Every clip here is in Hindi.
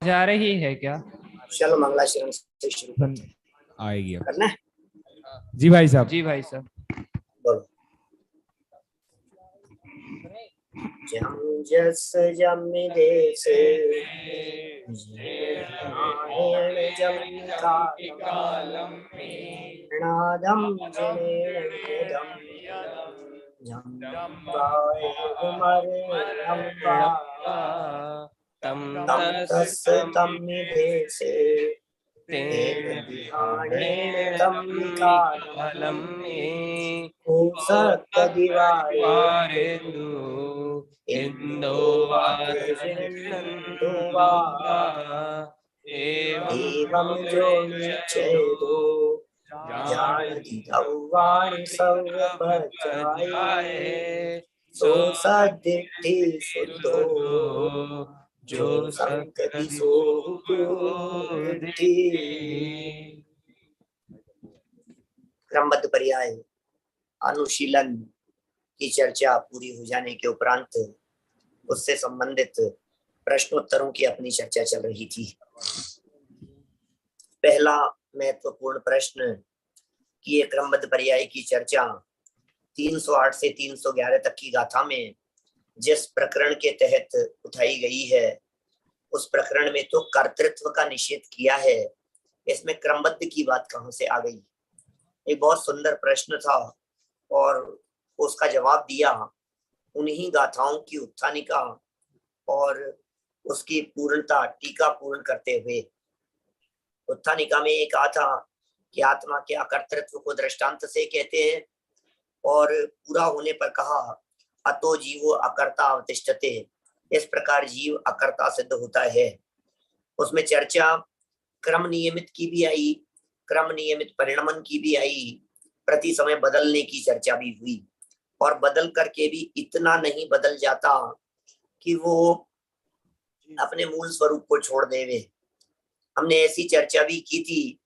जा रही है क्या? चलो मंगलाचरण से शुरू करते हैं। आएगी अब। करना है? जी भाई साहब। जी भाई साहब। बोलो। जम जस जम देश नारायण जम कालम नादम जनेन यदम जम वाय मरणम वा तम तम तस् तम निदेशे तेन तेन विहाणेन तम निकालम वारेन्दु इंदो इंदो वा एवं जो निश्चयदो जानति तौवाणि सर्वपचाये सो सदिति शुद्धो जो संकति सो हुकुदिति। क्रमबद्ध पर्याय अनुशीलन की चर्चा पूरी हो जाने के उपरांत उससे संबंधित प्रश्नोत्तरों की अपनी चर्चा चल रही थी। पहला महत्वपूर्ण प्रश्न कि ये क्रमबद्ध पर्याय की चर्चा 308 से 311 तक की गाथा में जिस प्रकरण के तहत उठाई गई है उस प्रकरण में तो कर्तृत्व का निषेध किया है, इसमें क्रमबद्ध की बात कहां से आ गई? एक बहुत सुंदर प्रश्न था और उसका जवाब दिया उन्हीं गाथाओं की उत्थानिका और उसकी पूर्णता टीका पूर्ण करते हुए। उत्थानिका में एक कहा था कि आत्मा के अकर्तृत्व को दृष्टांत से कहते हैं और पूरा होने पर कहा अतो जीवो अकर्ता अवतिष्ठते, इस प्रकार जीव अकर्ता सिद्ध होता है। उसमें चर्चा क्रम नियमित की भी आई, क्रम नियमित परिणमन की भी आई, प्रति समय बदलने की चर्चा भी हुई और बदल करके भी इतना नहीं बदल जाता कि वो अपने मूल स्वरूप को छोड़ देवे। हमने ऐसी चर्चा भी की थी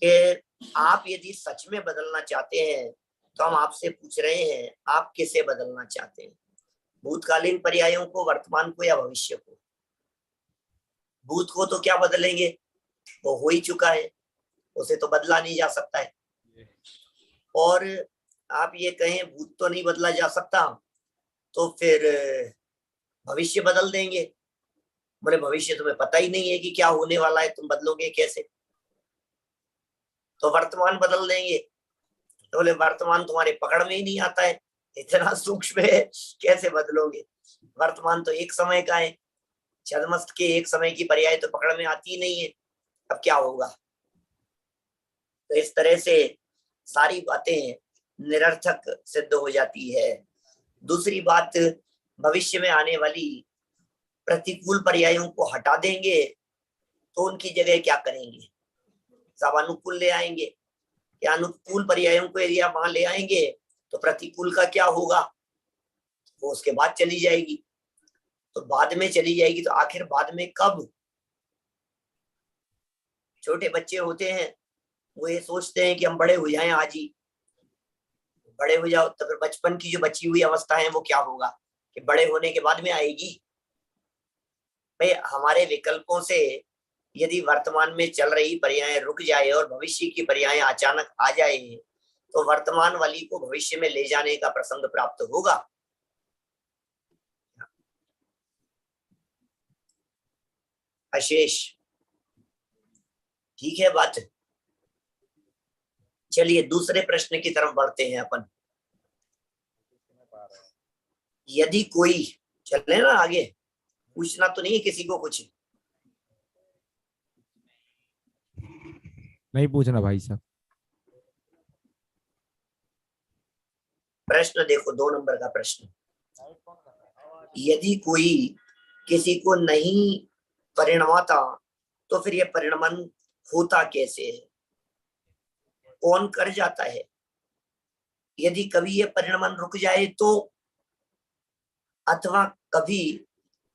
कि आप यदि सच में बदलना चाहते हैं तो हम आपसे पूछ रहे हैं आप किसे बदलना चाहते हैं, भूतकालीन पर्यायों को, वर्तमान को या भविष्य को? भूत को तो क्या बदलेंगे, वो हो ही चुका है, उसे तो बदला नहीं जा सकता है। और आप ये कहें भूत तो नहीं बदला जा सकता तो फिर भविष्य बदल देंगे। बोले भविष्य तुम्हें पता ही नहीं है कि क्या होने वाला है, तुम बदलोगे कैसे? तो वर्तमान बदल देंगे। तो बोले वर्तमान तुम्हारे पकड़ में ही नहीं आता है, इतना सूक्ष्म है, कैसे बदलोगे? वर्तमान तो एक समय का है, छद्मस्त के एक समय की पर्याय तो पकड़ में आती ही नहीं है, अब क्या होगा? तो इस तरह से सारी बातें निरर्थक सिद्ध हो जाती है। दूसरी बात, भविष्य में आने वाली प्रतिकूल पर्यायों को हटा देंगे तो उनकी जगह क्या करेंगे? सब अनुकूल ले आएंगे। या अनुकूल पर्यायों को यदि आप वहां ले आएंगे तो प्रतिकूल का क्या होगा? वो उसके बाद चली जाएगी। तो बाद में चली जाएगी तो आखिर बाद में कब? छोटे बच्चे होते हैं वो ये सोचते हैं कि हम बड़े हो जाएं आज ही। बड़े हो जाओ तो फिर बचपन की जो बची हुई अवस्था है वो क्या होगा कि बड़े होने के बाद में आएगी? भाई हमारे विकल्पों से यदि वर्तमान में चल रही पर्याय रुक जाए और भविष्य की पर्याय अचानक आ जाए तो वर्तमान वाली को भविष्य में ले जाने का प्रसंग प्राप्त होगा। अशेष ठीक है बात। चलिए दूसरे प्रश्न की तरफ बढ़ते हैं अपन। यदि कोई, चले ना आगे, पूछना तो नहीं है किसी को कुछ? नहीं पूछना भाई साहब। प्रश्न देखो 2 नंबर का प्रश्न, यदि कोई किसी को नहीं परिणमाता तो फिर यह परिणमन होता कैसे है, कौन कर जाता है? यदि कभी यह परिणमन रुक जाए तो, अथवा कभी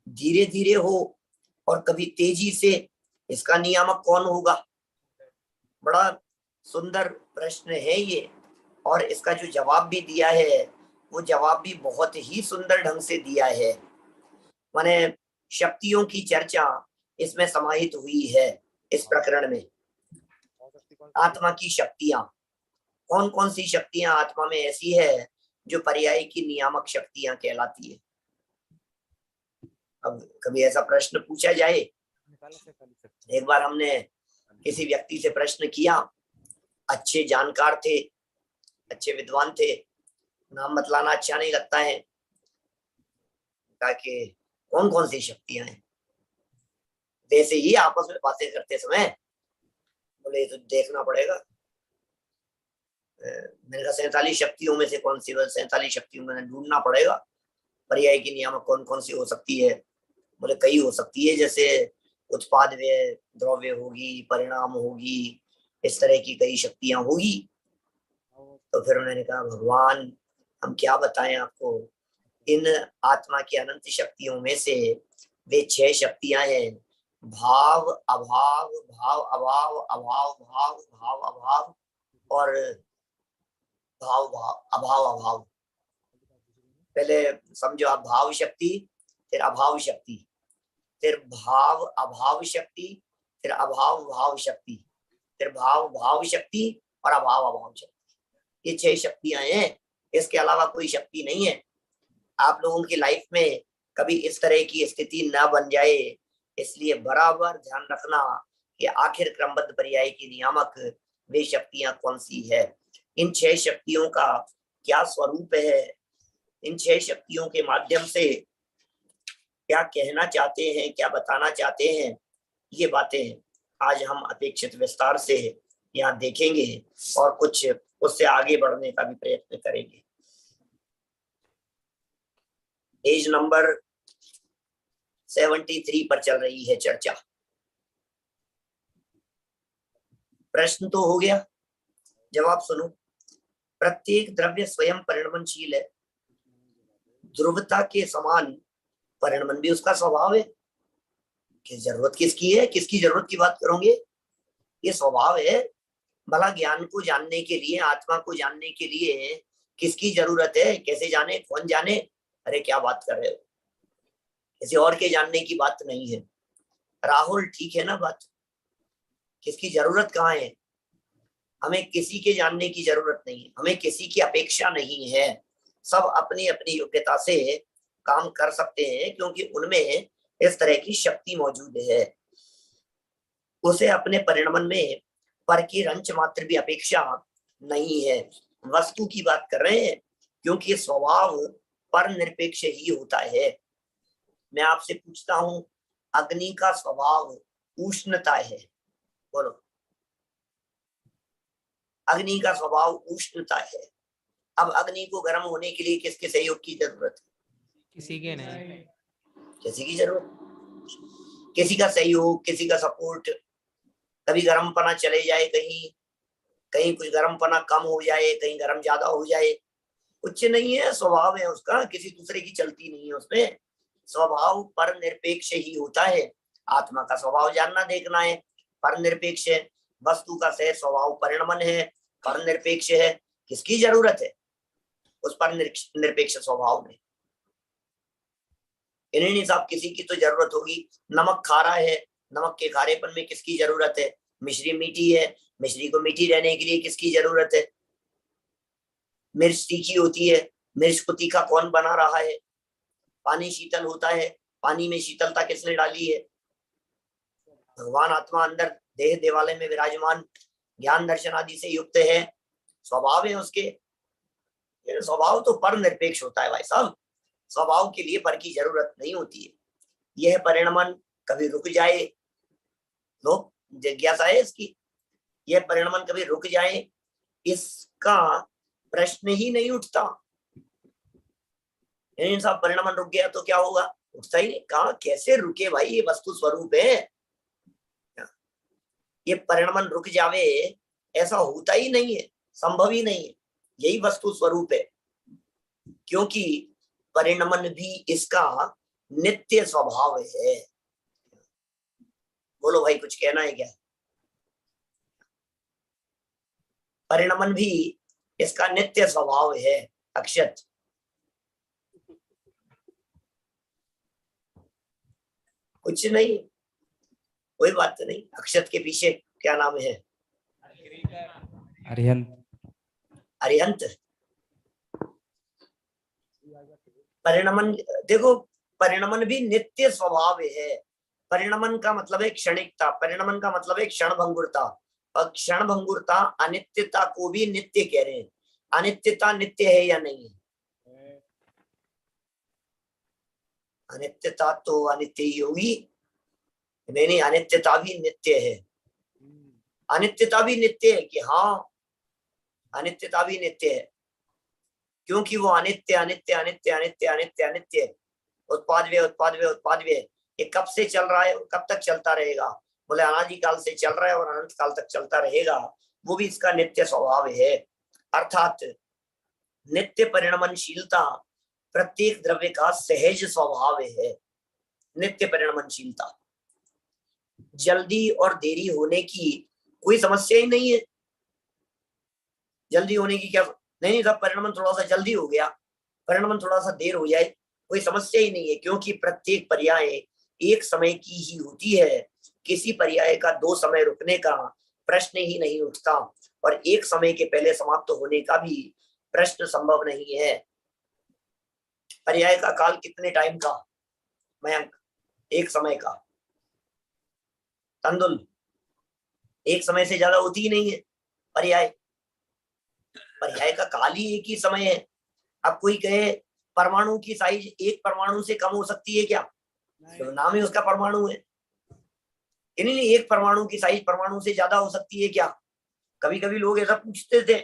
धीरे धीरे हो और कभी तेजी से, इसका नियामक कौन होगा? बड़ा सुंदर प्रश्न है ये और इसका जो जवाब भी दिया है वो जवाब भी बहुत ही सुंदर ढंग से दिया है। माने शक्तियों की चर्चा इसमें समाहित हुई है। इस प्रकरण में आत्मा की शक्तियां, कौन कौन सी शक्तियां आत्मा में ऐसी है जो पर्याय की नियामक शक्तियां कहलाती है। अब कभी ऐसा प्रश्न पूछा जाए, एक बार हमने किसी व्यक्ति से प्रश्न किया, अच्छे जानकार थे, अच्छे विद्वान थे, नाम बतलाना अच्छा नहीं लगता है, ताकि कौन कौन सी शक्तियां हैं। वैसे ही आपस में बातें करते समय बोले तो देखना पड़ेगा। मैंने कहा 47 शक्तियों में से कौन सी, 47 शक्तियों में ढूंढना पड़ेगा पर्याय की नियामक कौन कौन सी हो सकती है। बोले कई हो सकती है, जैसे उत्पाद व्यय द्रव्य होगी, परिणाम होगी, इस तरह की कई शक्तियां होगी। तो फिर उन्होंने कहा भगवान हम क्या बताएं आपको, इन आत्मा की अनंत शक्तियों में से वे 6 शक्तियां हैं, भाव अभाव, भाव अभाव, अभाव भाव, भाव अभाव और भाव भाव अभाव अभाव। पहले समझो आप, भाव शक्ति, फिर अभाव शक्ति, फिर भाव अभाव शक्ति, फिर अभाव भाव शक्ति, फिर भाव भाव शक्ति और अभाव अभाव शक्ति। ये 6 शक्तियां हैं, इसके अलावा कोई शक्ति नहीं है। आप लोगों की लाइफ में कभी इस तरह की स्थिति ना बन जाए, इसलिए बराबर ध्यान रखना कि आखिर क्रमबद्ध पर्याय की नियामक वे शक्तियां कौन सी है। इन 6 शक्तियों का क्या स्वरूप है, इन 6 शक्तियों के माध्यम से क्या कहना चाहते हैं, क्या बताना चाहते हैं, ये बातें आज हम अपेक्षित विस्तार से यहाँ देखेंगे और कुछ उससे आगे बढ़ने का भी प्रयत्न करेंगे। पेज नंबर 73 पर चल रही है चर्चा। प्रश्न तो हो गया, जवाब सुनो। प्रत्येक द्रव्य स्वयं परिणमनशील है, ध्रुवता के समान परिणमन भी उसका स्वभाव है। किस जरूरत किसकी है, किसकी जरूरत की बात करोगे, ये स्वभाव है। भला ज्ञान को जानने के लिए, आत्मा को जानने के लिए किसकी जरूरत है, कैसे जाने, कौन जाने, अरे क्या बात कर रहे हो, किसी और के जानने की बात नहीं है। राहुल ठीक है ना बात, किसकी जरूरत कहाँ है, हमें किसी के जानने की जरूरत नहीं है, हमें किसी की अपेक्षा नहीं है। सब अपनी अपनी योग्यता से काम कर सकते हैं, क्योंकि उनमें इस तरह की शक्ति मौजूद है। उसे अपने परिणमन में पर की रंच मात्र भी अपेक्षा नहीं है। वस्तु की बात कर रहे हैं, क्योंकि स्वभाव पर निरपेक्ष ही होता है। मैं आपसे पूछता हूं, अग्नि का स्वभाव उष्णता है, बोलो, अग्नि का स्वभाव उष्णता है। अब अग्नि को गर्म होने के लिए किसके सहयोग की जरूरत है, किसी के नहीं, किसी की जरूरत, किसी का सहयोग, किसी का सपोर्ट। कभी गर्म पना चले जाए, कहीं कहीं कुछ गर्म पना कम हो जाए, कहीं गर्म ज्यादा हो जाए, कुछ नहीं है, स्वभाव है उसका, किसी दूसरे की चलती नहीं है उसमें। स्वभाव पर निरपेक्ष ही होता है। आत्मा का स्वभाव जानना देखना है, पर निरपेक्ष है। वस्तु का सह स्वभाव परिणमन है, पर निरपेक्ष है। किसकी जरूरत है उस पर निरपेक्ष स्वभाव में, इन्हीं साहब किसी की तो जरूरत होगी। नमक खारा है, नमक के खारेपन में किसकी जरूरत है। मिश्री मीठी है, मिश्री को मीठी रहने के लिए किसकी जरूरत है। मिर्च तीखी होती है, मिर्च को तीखा कौन बना रहा है। पानी शीतल होता है, पानी में शीतलता किसने डाली है। भगवान आत्मा अंदर देह देवालय में विराजमान, ज्ञान दर्शन आदि से युक्त है, स्वभाव है उसके। स्वभाव तो पर निरपेक्ष होता है भाई साहब, स्वभाव के लिए पर की जरूरत नहीं होती है। यह परिणमन कभी रुक जाए, लोग जिज्ञासा है इसकी, यह परिणमन कभी रुक जाए, इसका प्रश्न ही नहीं उठता। सब परिणमन रुक गया तो क्या होगा, उठता ही नहीं। कहा कैसे रुके भाई, ये वस्तु स्वरूप है, ये परिणमन रुक जावे ऐसा होता ही नहीं है, संभव ही नहीं है। यही वस्तु स्वरूप है, क्योंकि परिणमन भी इसका नित्य स्वभाव है। बोलो भाई, कुछ कहना है क्या। परिणमन भी इसका नित्य स्वभाव है। अक्षत, कुछ नहीं, कोई बात नहीं। अक्षत के पीछे क्या नाम है? अरिहंत। अरिहंत। परिणमन, देखो परिणमन भी नित्य स्वभाव है। परिणमन का मतलब है क्षणिकता, परिणमन का मतलब है क्षण भंगुरता, और क्षण भंगुरता अनित्यता को भी नित्य कह रहे हैं। अनित्यता नित्य है या नहीं है? अनित्यता तो अनित्य ही होगी। नहीं नहीं, अनित्यता भी नित्य है। अनित्यता भी नित्य है कि हाँ, अनित्यता भी नित्य है, क्योंकि वो अनित्य अनित्य अनित्य अनित्य अनित्य अनित्य है। उत्पाद व्यय उत्पाद व्यय उत्पाद व्यय, ये कब से चल रहा है और कब तक चलता रहेगा? बोले अनादि काल से चल रहा है और अनंत काल तक चलता रहेगा, वो भी इसका नित्य स्वभाव है। अर्थात नित्य परिणमनशीलता प्रत्येक द्रव्य का सहज स्वभाव है। नित्य परिणमनशीलता, जल्दी और देरी होने की कोई समस्या ही नहीं है। जल्दी होने की क्या, नहीं सब परिणमन थोड़ा सा जल्दी हो गया, परिणमन थोड़ा सा देर हो जाए, कोई समस्या ही नहीं है, क्योंकि प्रत्येक पर्याय एक समय की ही होती है। किसी पर्याय का दो समय रुकने का प्रश्न ही नहीं उठता, और एक समय के पहले समाप्त होने का भी प्रश्न संभव नहीं है। पर्याय का काल कितने टाइम का मयंक? एक समय का। तंदुल, एक समय से ज्यादा होती ही नहीं है पर्याय। पर्याय का काल ही एक ही समय है। अब कोई कहे परमाणु की साइज एक परमाणु से कम हो सकती है क्या? तो नाम ही उसका परमाणु है। नहीं, एक परमाणु की साइज परमाणु से ज्यादा हो सकती है क्या? कभी कभी लोग ऐसा पूछते थे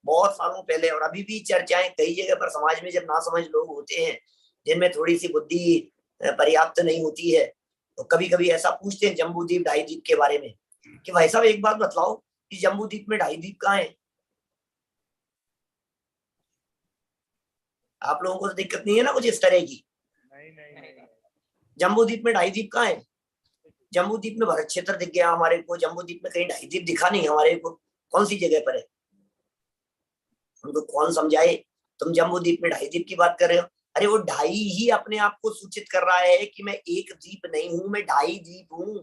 बहुत सालों पहले, और अभी भी चर्चाएं कई जगह पर समाज में, जब नासमझ लोग होते हैं जिनमें थोड़ी सी बुद्धि पर्याप्त नहीं होती है, तो कभी कभी ऐसा पूछते हैं जम्बू द्वीप ढाई द्वीप के बारे में कि भाई साहब एक बात बतलाओ कि जम्बू द्वीप में ढाई द्वीप कहाँ है? आप लोगों को तो दिक्कत नहीं है ना कुछ इस तरह की? नहीं। जम्बू द्वीप में ढाई द्वीप कहाँ है? जम्बू द्वीप में भरत क्षेत्र दिख गया हमारे को, जम्बू द्वीप में कहीं ढाई द्वीप दिखा नहीं हमारे को। कौन सी जगह पर है? हमको कौन समझाए? तुम जम्बू द्वीप में ढाई द्वीप की बात कर रहे हो। अरे वो ढाई ही अपने आप को सूचित कर रहा है कि मैं एक द्वीप नहीं हूं, मैं ढाई द्वीप हूं।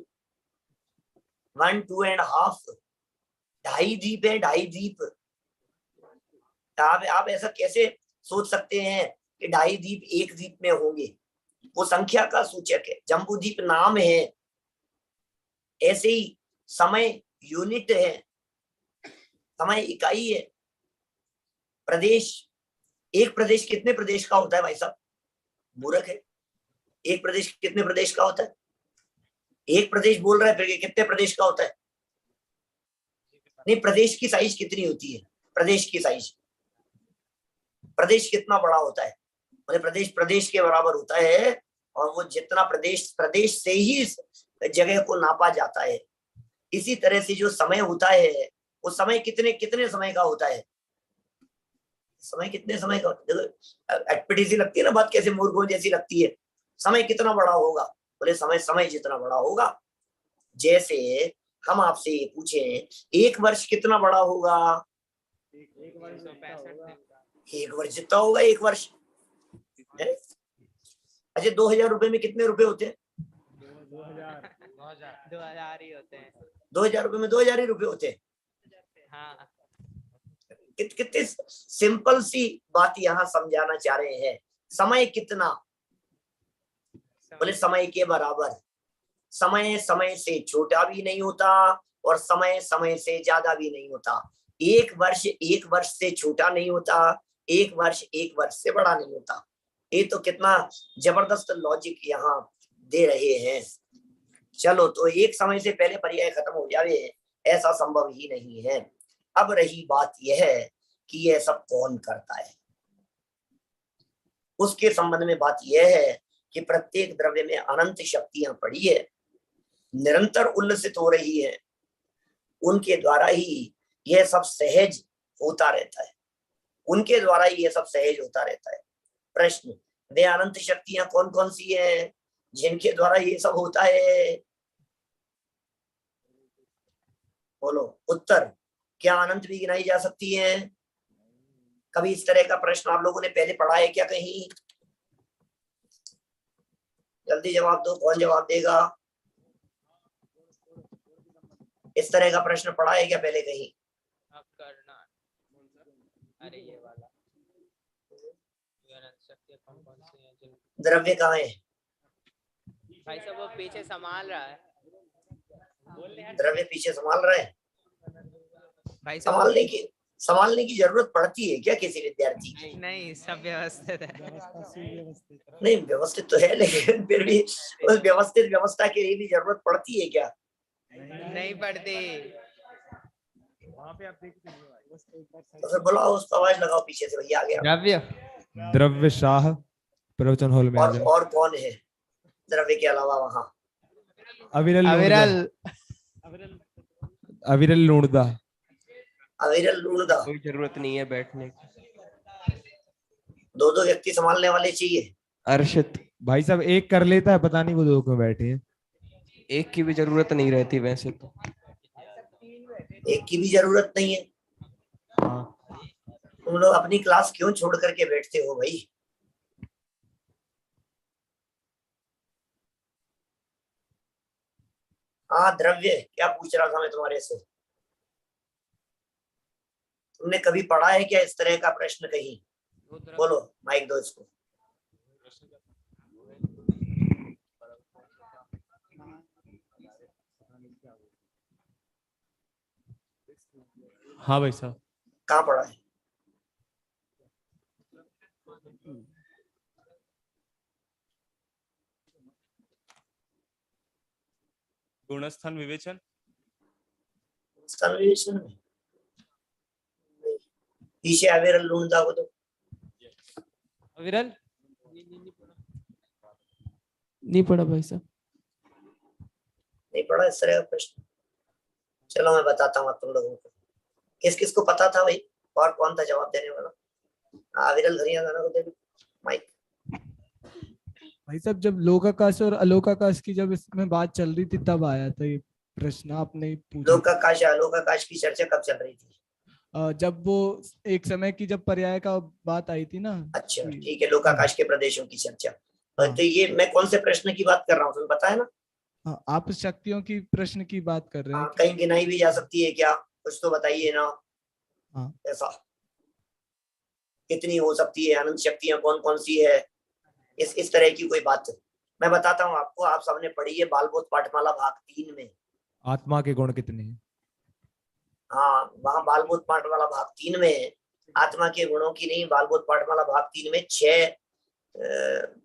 1, 2 and half, ढाई द्वीप है, ढाई द्वीप। आप ऐसा कैसे सोच सकते हैं कि ढाई द्वीप एक द्वीप में होंगे? वो संख्या का सूचक है, जम्बू द्वीप नाम है। ऐसे ही समय यूनिट है, समय इकाई है। प्रदेश, एक प्रदेश कितने प्रदेश का होता है भाई साहब? मूर्ख है। एक प्रदेश कितने प्रदेश का होता है? एक प्रदेश बोल रहा है, फिर कितने प्रदेश का होता है? नहीं, प्रदेश की साइज कितनी होती है? प्रदेश की साइज, प्रदेश कितना बड़ा होता है? मतलब प्रदेश प्रदेश के बराबर होता है, और वो जितना प्रदेश प्रदेश से ही जगह को नापा जाता है। इसी तरह से जो समय होता है, वो समय कितने कितने समय का होता है? समय कितने समय का होता है? अटपटी सी लगती है ना बात, कैसे मूर्खों जैसी लगती है। समय कितना बड़ा होगा? बोले समय समय जितना बड़ा होगा। जैसे हम आपसे ये पूछे एक वर्ष कितना बड़ा होगा? एक वर्ष 365 एक वर्ष जितना होगा एक वर्ष है? अच्छा, 2000 रुपए में कितने रुपए होते हैं? 2000 ही होते हैं। 2000 रुपए में 2000 ही रुपए होते हैं। हाँ, कितनी सिंपल सी बात यहाँ समझाना चाह रहे हैं। समय कितना? बोले समय के बराबर। समय समय से छोटा भी नहीं होता, और समय समय से ज्यादा भी नहीं होता। एक वर्ष से छोटा नहीं होता, एक वर्ष से बड़ा नहीं होता। ये तो कितना जबरदस्त लॉजिक यहाँ दे रहे हैं। चलो, तो एक समय से पहले पर्याय खत्म हो जावे ऐसा संभव ही नहीं है। अब रही बात यह है कि यह सब कौन करता है, उसके संबंध में बात यह है कि प्रत्येक द्रव्य में अनंत शक्तियां पड़ी है, निरंतर उल्लसित हो रही है, उनके द्वारा ही यह सब सहज होता रहता है, उनके द्वारा ही यह सब सहज होता रहता है। प्रश्न, वे अनंत शक्तियां कौन कौन सी हैं जिनके द्वारा ये सब होता है? बोलो उत्तर। क्या अनंत भी गिनाई जा सकती है? कभी इस तरह का प्रश्न आप लोगों ने पहले पढ़ा है क्या कहीं? जल्दी जवाब दो, कौन जवाब देगा? इस तरह का प्रश्न पढ़ा है क्या पहले कहीं? अब करना, अरे ये वाला शक्ति कौन कौन सी है जिन द्रव्य कहाँ है? भाई साहब वो पीछे संभाल रहा है। द्रव्य पीछे संभाल रहा है। भाई साहब वो संभालने की जरूरत पड़ती है क्या किसी विद्यार्थी की? नहीं, सब व्यवस्थित है। नहीं, व्यवस्थित तो है, लेकिन फिर भी उस व्यवस्थित व्यवस्था के लिए भी जरूरत पड़ती है क्या? नहीं पड़ती। तो फिर बुलाओ, उसको आवाज लगाओ पीछे से, भैया आ गया। द्रव्य द्रव्य शाह प्रवचन हॉल में आ जाए। और कौन है द्रव्य के अलावा वहाँ? अविरल अविरल अविरल लूणदा। अविरल लूणदा। कोई जरूरत नहीं है बैठने की। दो व्यक्ति संभालने वाले चाहिए। अर्षित भाई साहब एक कर लेता है, पता नहीं वो दो क्यों बैठे हैं। एक की भी जरूरत नहीं रहती वैसे तो। एक की भी जरूरत नहीं है। हाँ। तुम लोग अपनी क्लास क्यों छोड़ करके बैठते हो भाई? हाँ द्रव्य, क्या पूछ रहा था मैं तुम्हारे से? तुमने कभी पढ़ा है क्या इस तरह का प्रश्न कहीं? बोलो, माइक दो इसको। हाँ भाई साहब। कहाँ पढ़ा है? गुणस्थान विवेचन। विवेचन में पीछे अविरल लूणदा को तो अविरल नहीं पढ़ा भाई साहब। नहीं पढ़ा इस तरह का प्रश्न। चलो मैं बताता हूँ तुम लोगों को। किस किस को पता था भाई? और कौन था जवाब देने वाला? अविरल घरिया को दे माइक। भाई साहब जब लोकाकाश और अलोकाकाश की जब इसमें बात चल रही थी तब आया था ये प्रश्न, आपने ही पूछा। लोकाकाश अलोकाकाश की चर्चा कब चल रही थी? जब वो एक समय की जब पर्याय का बात आई थी ना। अच्छा ठीक है, लोकाकाश के प्रदेशों की चर्चा। हाँ। तो ये मैं कौन से प्रश्न की बात कर रहा हूँ तुम्हें पता है ना? हाँ, आप शक्तियों की प्रश्न की बात कर रहे हैं। कहीं गिनाई भी जा सकती है क्या? कुछ तो बताइए ना। हाँ। ऐसा कितनी हो सकती है? अनंत शक्तियां कौन कौन सी है? इस तरह की कोई बात मैं बताता हूँ आपको। आप सबने पढ़ी है बालबोध पाठमाला भाग 3 में। आत्मा के गुण कितने हैं? हाँ, वहां बालबोध पाठमाला भाग 3 में आत्मा के गुणों की नहीं, बालबोध पाठमाला भाग 3 में 6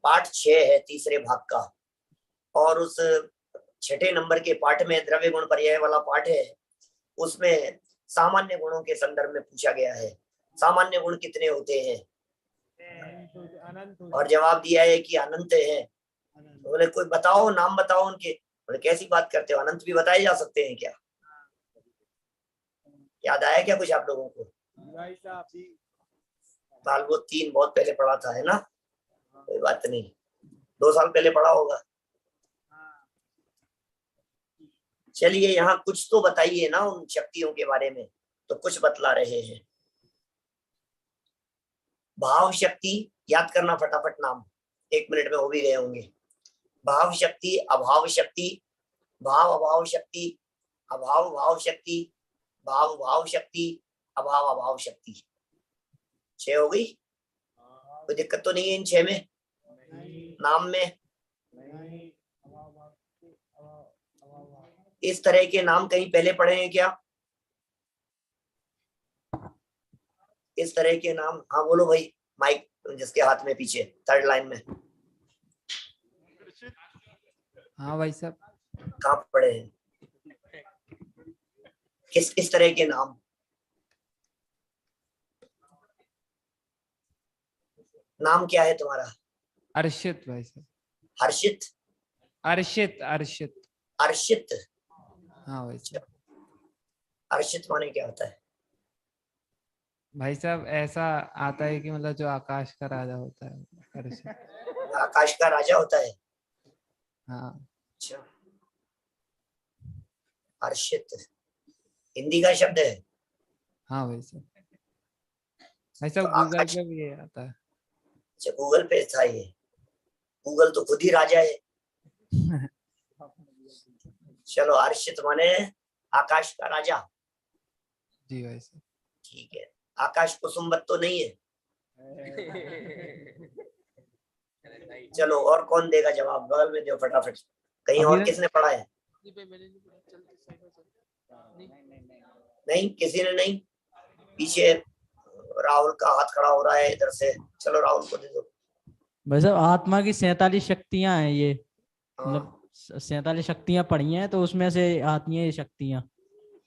पाठ 6 है तीसरे भाग का। और उस 6ठे नंबर के पाठ में द्रव्य गुण पर्याय वाला पाठ है। उसमें सामान्य गुणों के संदर्भ में पूछा गया है सामान्य गुण कितने होते हैं, और जवाब दिया है कि अनंत है। बोले कोई बताओ, नाम बताओ उनके। बोले कैसी बात करते हो, अनंत भी बताए जा सकते हैं क्या? याद आया क्या कुछ आप लोगों को? बालबोध 3 बहुत पहले पढ़ा था, है ना? कोई बात नहीं, 2 साल पहले पढ़ा होगा। चलिए यहाँ कुछ तो बताइए ना उन शक्तियों के बारे में। तो कुछ बतला रहे हैं। भाव शक्ति याद करना फटाफट नाम, 1 मिनट में हो भी गए होंगे। भाव शक्ति, अभाव शक्ति, भाव अभाव शक्ति, अभाव भाव शक्ति, भाव भाव शक्ति, अभाव अभाव शक्ति। 6 हो गई? कोई दिक्कत तो नहीं है इन 6 में? नाम में इस तरह के नाम कहीं पहले पढ़े हैं क्या? इस तरह के नाम? हाँ बोलो भाई, माइक जिसके हाथ में पीछे 3rd लाइन में। हाँ भाई साहब। कहाँ पढ़े हैं? किस तरह के नाम? नाम क्या है तुम्हारा? अर्षित भाई साहब। हर्षित? अर्षित अर्षित अर्षित? हाँ भाई साहब। अर्षित माने क्या होता है? भाई साहब ऐसा आता है कि मतलब जो आकाश का राजा होता है अर्षित। आकाश का राजा होता है? हाँ। अच्छा, अर्षित हिंदी का शब्द है? हाँ भाई साहब। भाई साहब तो गूगल आकाश, पे भी ये आता है। अच्छा गूगल पे था ये? गूगल तो खुद ही राजा है। चलो, अर्षित माने आकाश का राजा। जी भाई साहब। ठीक है, आकाश कुसुम्बत तो नहीं है। चलो और कौन देगा जवाब, बगल में दो फटाफट। कहीं और किसने पढ़ा है? नहीं, किसी ने नहीं। पीछे राहुल का हाथ खड़ा हो रहा है इधर से, चलो राहुल को दे दो। भाई साहब आत्मा की 47 शक्तियां हैं ये, हाँ, मतलब 47 शक्तियां पढ़ी हैं तो उसमें से आती हैं ये शक्तियां,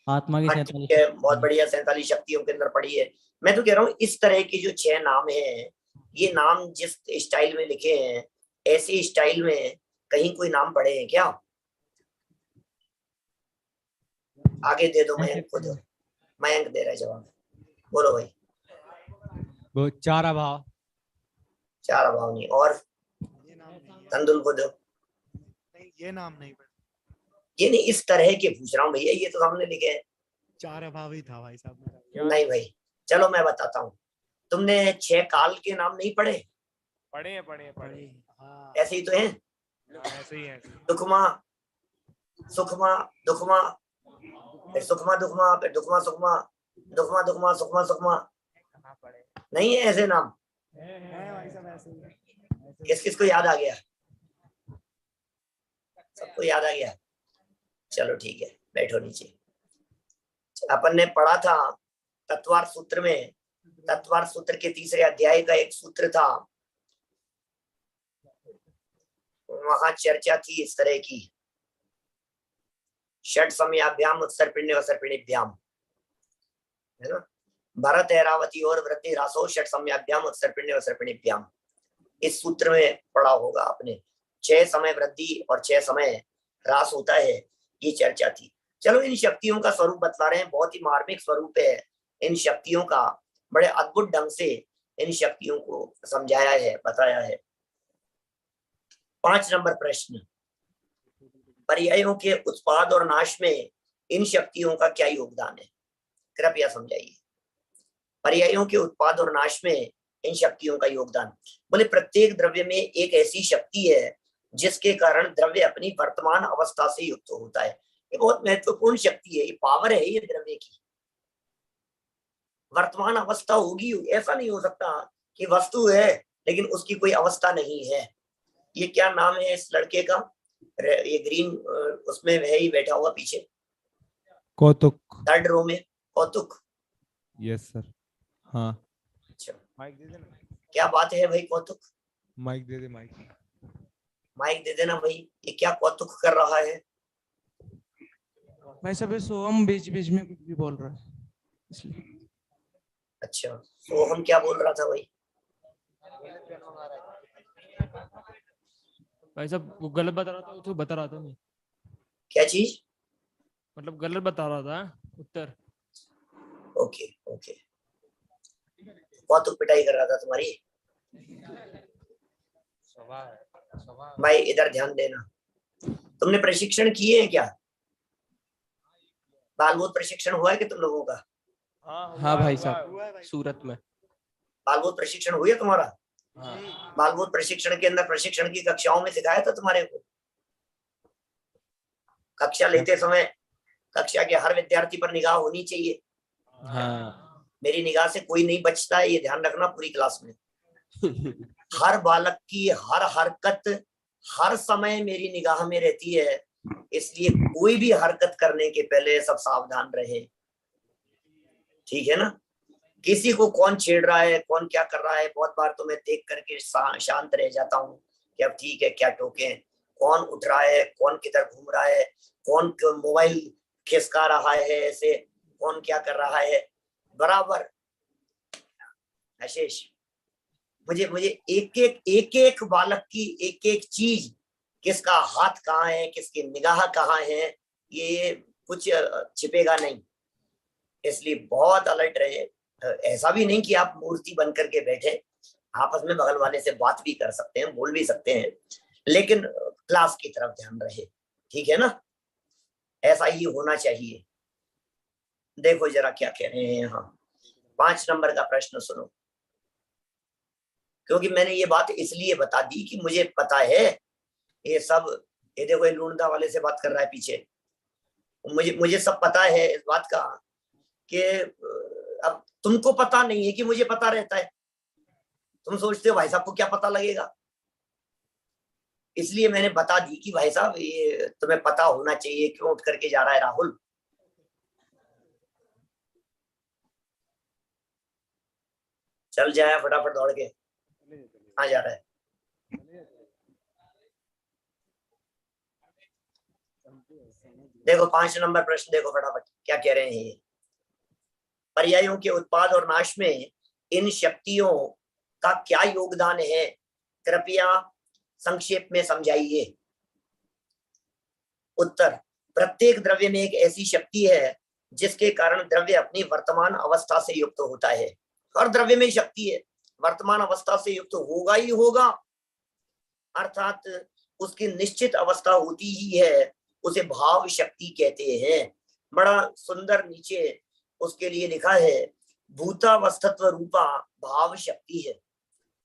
आत्मा की हाँ 47 ठीक है, बहुत शक्तियां। बढ़िया, 47 शक्तियों के अंदर पड़ी है। मैं तो कह रहा हूँ इस तरह के जो 6 नाम हैं, ये नाम जिस स्टाइल में लिखे हैं, ऐसे स्टाइल में कहीं कोई नाम पढ़े हैं क्या? आगे दे दो, मयंक को दो। मयंक दे रहा है जवाब, बोलो भाई। वो 4 अभाव। 4 अभाव नहीं, और तंदुल को दो। ये नाम नहीं पढ़ा। ये नहीं, इस तरह के पूछ रहा हूँ भैया, ये तो सामने लिखे हैं। 4 अभाव ही था भाई साहब मेरा। नहीं भाई, चलो मैं बताता हूँ। तुमने 6 काल के नाम नहीं पढ़े? पढ़े हैं। हाँ, ऐसे ही तो हैं। ऐसे ही है। दुखमा, सुखमा, दुखमा, फिर सुखमा दुखमा, फिर दुखमा सुखमा, दुखमा दुखमा, सुखमा सुखमा। नहीं है ऐसे नाम? है भाई साहब ऐसे ही है। किस किस को याद आ गया? सबको याद आ गया? चलो ठीक है, बैठो नीचे। अपन ने पढ़ा था तत्वार सूत्र में, तत्वार सूत्र के 3रे अध्याय का एक सूत्र था, वहां चर्चा थी इस तरह की, षट समयाभ्याम उत्सर्पिण्य असर्पिणीभ्याम, है ना। भरत ऐरावती और वृद्धि रासो षट समयाभ्याम उत्सर्पिण्य असर्पिणीभ्याम। इस सूत्र में पढ़ा होगा आपने, 6 समय वृद्धि और 6 समय ह्रास होता है, ये चर्चा थी। चलो इन शक्तियों का स्वरूप बतला रहे हैं, बहुत ही मार्मिक स्वरूप है इन शक्तियों का, बड़े अद्भुत ढंग से इन शक्तियों को समझाया है, बताया है। 5 नंबर प्रश्न, पर्यायों के उत्पाद और नाश में इन शक्तियों का क्या योगदान है? कृपया समझाइए। पर्यायों के उत्पाद और नाश में इन शक्तियों का योगदान। बोले प्रत्येक द्रव्य में एक ऐसी शक्ति है जिसके कारण द्रव्य अपनी वर्तमान अवस्था से युक्त होता है। ये बहुत महत्वपूर्ण शक्ति है, ये पावर है ये द्रव्य की। वर्तमान अवस्था होगी, ऐसा नहीं हो सकता कि वस्तु है लेकिन उसकी कोई अवस्था नहीं है। ये क्या नाम है इस लड़के का, ये ग्रीन उसमें है ही बैठा हुआ पीछे, कौतुक। 3rd रो में, कौतुक। Yes sir. हाँ, अच्छा, माइक दे देना। क्या बात है भाई, कौतुक। माइक दे दे, माइक। माइक दे देना भाई, ये क्या कौतुक कर रहा है? भाई साहब ये सोहम बीच बीच में कुछ भी बोल रहा है इसलिए। अच्छा, तो हम क्या बोल रहा था भाई? भाई साहब वो गलत बता रहा था, वो तो बता रहा था मैं, क्या चीज? मतलब गलत बता रहा था उत्तर। ओके ओके, कौतुक पिटाई कर रहा था तुम्हारी। भाई इधर ध्यान देना, तुमने प्रशिक्षण किए हैं क्या? बालबोध प्रशिक्षण हुआ है कि तुम लोगों का? हाँ भाई साहब, सूरत में। बालबोध प्रशिक्षण हुआ तुम्हारा? हाँ। बालबोध प्रशिक्षण के अंदर प्रशिक्षण की कक्षाओं में सिखाया था तुम्हारे को? कक्षा लेते समय कक्षा के हर विद्यार्थी पर निगाह होनी चाहिए। हाँ। मेरी निगाह से कोई नहीं बचता है, ये ध्यान रखना पूरी क्लास में। हर बालक की हर हरकत हर समय मेरी निगाह में रहती है, इसलिए कोई भी हरकत करने के पहले सब सावधान रहे, ठीक है ना। किसी को कौन छेड़ रहा है, कौन क्या कर रहा है, बहुत बार तो मैं देख करके शांत रह जाता हूँ कि अब ठीक है क्या टोके, कौन उठ रहा है, कौन किधर घूम रहा है, कौन मोबाइल खिसका रहा है ऐसे, कौन क्या कर रहा है, बराबर। आशीष, मुझे एक एक बालक की एक एक चीज, किसका हाथ कहाँ है, किसकी निगाह कहाँ है, ये कुछ छिपेगा नहीं, इसलिए बहुत अलर्ट रहे। ऐसा भी नहीं कि आप मूर्ति बन करके बैठे, आपस में बगल वाले से बात भी कर सकते हैं, बोल भी सकते हैं, लेकिन क्लास की तरफ ध्यान रहे, ठीक है ना। ऐसा ही होना चाहिए। देखो जरा क्या कह रहे हैं यहाँ, 5 नंबर का प्रश्न सुनो, क्योंकि मैंने ये बात इसलिए बता दी कि मुझे पता है ये सब। ये देखो ये लूंडा वाले से बात कर रहा है पीछे, मुझे मुझे सब पता है इस बात का कि अब तुमको पता नहीं है कि मुझे पता रहता है। तुम सोचते हो भाई साहब को क्या पता लगेगा, इसलिए मैंने बता दी कि भाई साहब ये तुम्हें पता होना चाहिए। क्यों उठ करके जा रहा है राहुल? चल जाए फटाफट दौड़ के, आ जा रहा है। देखो 5 नंबर प्रश्न देखो फटाफट क्या कह रहे हैं ये। पर्यायों के उत्पाद और नाश में इन शक्तियों का क्या योगदान है, कृपया संक्षेप में समझाइए। उत्तर, प्रत्येक द्रव्य में एक ऐसी शक्ति है जिसके कारण द्रव्य अपनी वर्तमान अवस्था से युक्त होता है। हर द्रव्य में शक्ति है, वर्तमान अवस्था से युक्त होगा ही होगा, अर्थात उसकी निश्चित अवस्था होती ही है, उसे भाव शक्ति कहते हैं। बड़ा सुंदर नीचे उसके लिए लिखा है, भूतावस्थत्व रूपा भाव शक्ति है।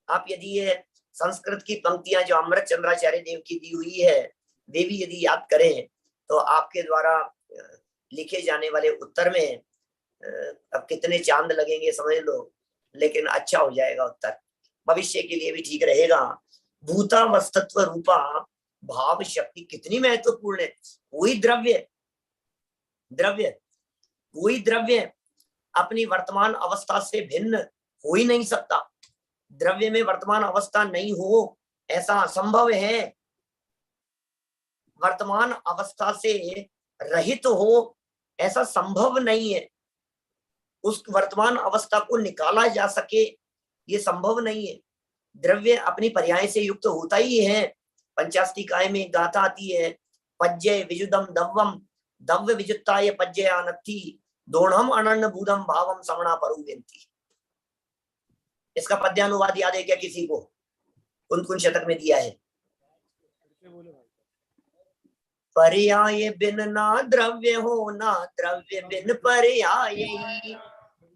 आप यदि ये संस्कृत की पंक्तियां जो अमृत चंद्राचार्य देव की दी हुई है वे भी यदि याद करें तो आपके द्वारा लिखे जाने वाले उत्तर में अब कितने चांद लगेंगे समझ लो, लेकिन अच्छा हो जाएगा उत्तर, भविष्य के लिए भी ठीक रहेगा। भूतावस्थत्व रूपा भाव शक्ति कितनी महत्वपूर्ण है। कोई द्रव्य अपनी वर्तमान अवस्था से भिन्न हो ही नहीं सकता। द्रव्य में वर्तमान अवस्था नहीं हो ऐसा असंभव है। वर्तमान अवस्था से रहित हो ऐसा संभव नहीं है। उस वर्तमान अवस्था को निकाला जा सके ये संभव नहीं है। द्रव्य अपनी पर्याय से युक्त होता ही है। पंचास्तिकाय में गाथा आती है, पज्जय विजुदम दव्वम दव्य विजुत्ताय पज्जय आनत्थि दोणम अनन्न भूदम भावम समणा परुवेंति। इसका पद्यानुवाद याद है क्या किसी को? कुन शतक में दिया है? पर्याय बिन ना द्रव्य हो, ना द्रव्य बिन पर्याय,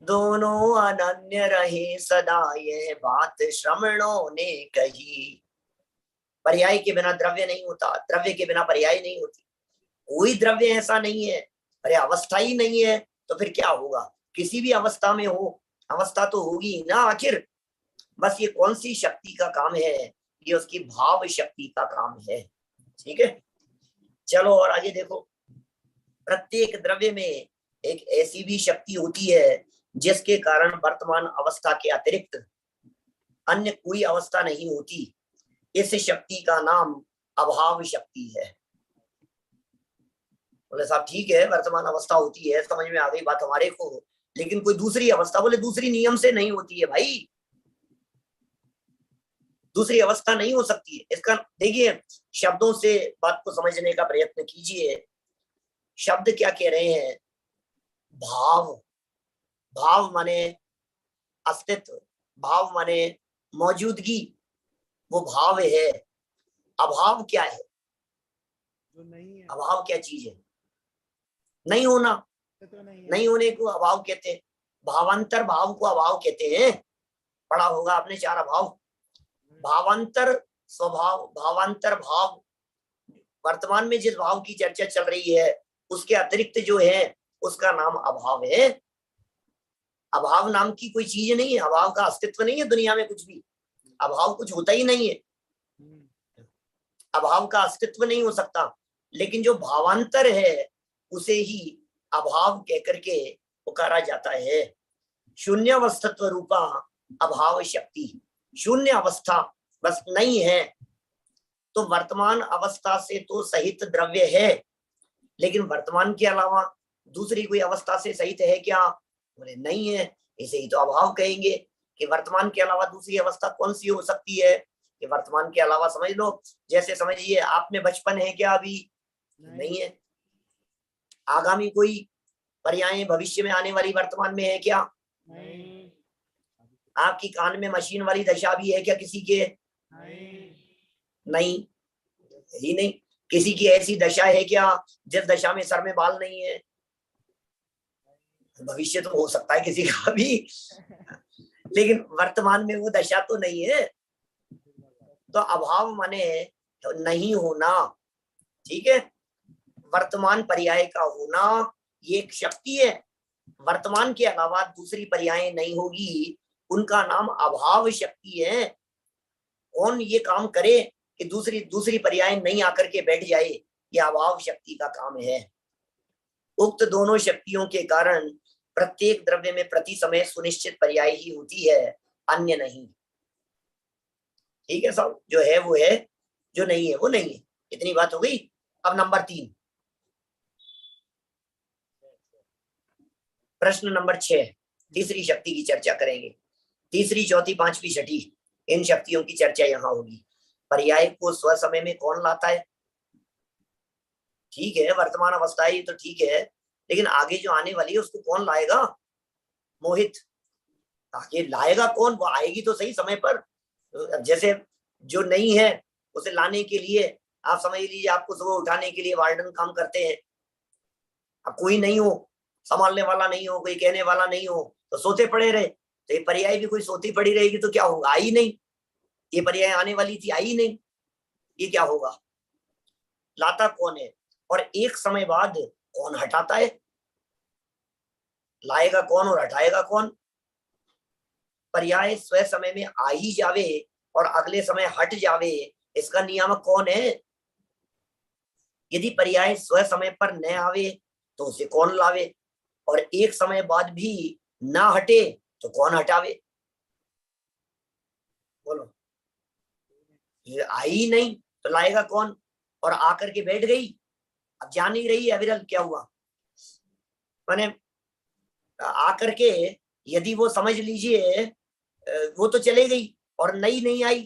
दोनों अनन्य रहे सदा, यह बात श्रमणों ने कही। पर्याय के बिना द्रव्य नहीं होता, द्रव्य के बिना पर्याय नहीं होती। कोई द्रव्य ऐसा नहीं है, अरे अवस्था ही नहीं है तो फिर क्या होगा? किसी भी अवस्था में हो, अवस्था तो होगी ना आखिर। बस ये कौन सी शक्ति का काम है? ये उसकी भाव शक्ति का काम है। ठीक है, चलो और आगे देखो। प्रत्येक द्रव्य में एक ऐसी भी शक्ति होती है जिसके कारण वर्तमान अवस्था के अतिरिक्त अन्य कोई अवस्था नहीं होती। इस शक्ति का नाम अभाव शक्ति है। बोले साहब ठीक है, वर्तमान अवस्था होती है, समझ में आ गई बात हमारे को, लेकिन कोई दूसरी अवस्था? बोले दूसरी नियम से नहीं होती है भाई, दूसरी अवस्था नहीं हो सकती है। इसका देखिए शब्दों से बात को समझने का प्रयत्न कीजिए। शब्द क्या कह रहे हैं? भाव। भाव माने अस्तित्व, भाव माने मौजूदगी, वो भाव है। अभाव क्या है? जो नहीं है, अभाव क्या चीज है? नहीं होना, तो नहीं है। नहीं होने को अभाव कहते हैं। भावांतर भाव को अभाव कहते हैं। पढ़ा होगा आपने 4 अभाव। भावांतर स्वभाव, भावांतर भाव, वर्तमान में जिस भाव की चर्चा चल रही है उसके अतिरिक्त जो है उसका नाम अभाव है। अभाव नाम की कोई चीज नहीं है, अभाव का अस्तित्व नहीं है दुनिया में कुछ भी। अभाव कुछ होता ही नहीं है, अभाव का अस्तित्व नहीं हो सकता। लेकिन जो भावांतर है उसे ही अभाव कहकर के पुकारा जाता है। शून्यावस्थत्व रूपा अभाव शक्ति, शून्य अवस्था बस नहीं है तो वर्तमान अवस्था से तो सहित द्रव्य है, लेकिन वर्तमान के अलावा दूसरी कोई अवस्था से सहित है क्या? बोले नहीं है। इसे ही तो अभाव कहेंगे कि वर्तमान के अलावा दूसरी अवस्था कौन सी हो सकती है? कि वर्तमान के अलावा समझ लो, जैसे समझिए आप में बचपन है क्या? अभी नहीं है। आगामी कोई पर्याय भविष्य में आने वाली वर्तमान में है क्या? नहीं। आपकी कान में मशीन वाली दशा भी है क्या किसी के? नहीं ही नहीं। किसी की ऐसी दशा है क्या जिस दशा में सर में बाल नहीं है? भविष्य तो हो सकता है किसी का भी, लेकिन वर्तमान में वो दशा तो नहीं है। तो अभाव माने नहीं होना। ठीक है, वर्तमान पर्याय का होना ये एक शक्ति है। वर्तमान के अलावा दूसरी पर्याय नहीं होगी, उनका नाम अभाव शक्ति है। कौन ये काम करे कि दूसरी पर्याय नहीं आकर के बैठ जाए, ये अभाव शक्ति का काम है। उक्त दोनों शक्तियों के कारण प्रत्येक द्रव्य में प्रति समय सुनिश्चित पर्याय ही होती है, अन्य नहीं। ठीक है साहब, जो है वो है, जो नहीं है वो नहीं है। इतनी बात हो गई। अब नंबर 3, प्रश्न नंबर 6, तीसरी शक्ति की चर्चा करेंगे। तीसरी, चौथी, पांचवी, छठी, इन शक्तियों की चर्चा यहाँ होगी। पर्याय को स्व समय में कौन लाता है? ठीक है, वर्तमान अवस्था है तो ठीक है, लेकिन आगे जो आने वाली है उसको कौन लाएगा? मोहित, आगे लाएगा कौन? वो आएगी तो सही समय पर। जैसे जो नहीं है उसे लाने के लिए आप समझ लीजिए, आपको सुबह उठाने के लिए वार्डन काम करते हैं। अब कोई नहीं हो, संभालने वाला नहीं हो, कोई कहने वाला नहीं हो, तो सोते पड़े रहे। तो ये पर्याय भी कोई सोती पड़ी रहेगी तो क्या होगा? आई नहीं। ये पर्याय आने वाली थी, आई नहीं, ये क्या होगा? लाता कौन है और एक समय बाद कौन हटाता है? लाएगा कौन और हटाएगा कौन? पर्याय स्वयं समय में आ ही जावे और अगले समय हट जावे, इसका नियामक कौन है? यदि पर्याय स्वयं समय पर न आवे तो उसे कौन लावे, और एक समय बाद भी ना हटे तो कौन हटावे? बोलो, ये आई नहीं तो लाएगा कौन? और आकर के बैठ गई, अब जा नहीं रही है। अविरल क्या हुआ? मैंने आकर के, यदि वो समझ लीजिए वो तो चले गई और नई नहीं आई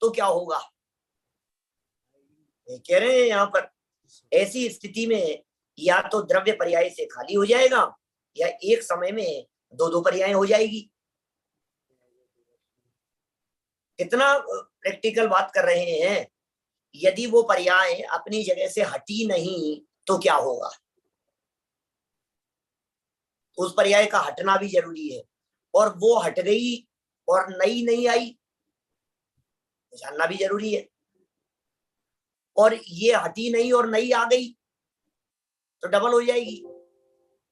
तो क्या होगा? कह रहे हैं यहाँ पर, ऐसी स्थिति में या तो द्रव्य पर्याय से खाली हो जाएगा या एक समय में दो पर्याय हो जाएगी। कितना प्रैक्टिकल बात कर रहे हैं। यदि वो पर्याय अपनी जगह से हटी नहीं तो क्या होगा? उस पर्याय का हटना भी जरूरी है, और वो हट गई और नई नहीं आई जानना भी जरूरी है। और ये हटी नहीं और नई आ गई तो डबल हो जाएगी,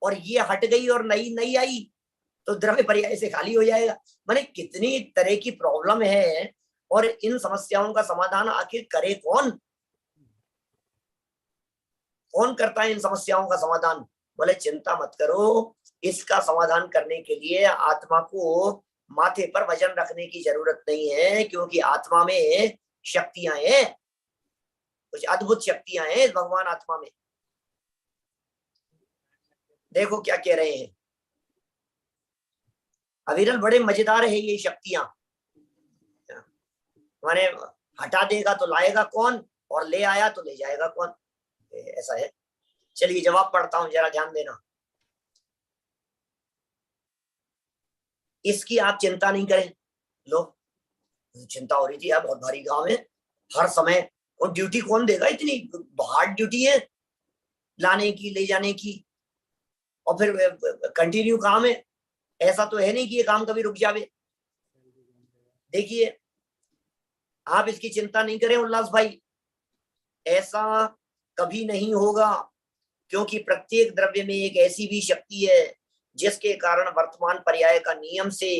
और ये हट गई और नई नहीं आई तो द्रव्य पर्याय से खाली हो जाएगा। माने कितनी तरह की प्रॉब्लम है, और इन समस्याओं का समाधान आखिर करे कौन? कौन करता है इन समस्याओं का समाधान? बोले चिंता मत करो, इसका समाधान करने के लिए आत्मा को माथे पर वजन रखने की जरूरत नहीं है, क्योंकि आत्मा में शक्तियां हैं, कुछ अद्भुत शक्तियां हैं इस भगवान आत्मा में। देखो क्या कह रहे हैं अविरल, बड़े मजेदार है ये शक्तियां। माने हटा देगा तो लाएगा कौन, और ले आया तो ले जाएगा कौन? ऐसा है। चलिए जवाब पढ़ता हूं, जरा ध्यान देना। इसकी आप चिंता नहीं करें। लो, चिंता हो रही थी यार, बहुत भारी काम है हर समय, और ड्यूटी कौन देगा? इतनी हार्ड ड्यूटी है लाने की, ले जाने की, और फिर कंटिन्यू काम है। ऐसा तो है नहीं कि ये काम कभी रुक जावे। देखिए, आप इसकी चिंता नहीं करें उल्लास भाई, ऐसा कभी नहीं होगा, क्योंकि प्रत्येक द्रव्य में एक ऐसी भी शक्ति है जिसके कारण वर्तमान पर्याय का नियम से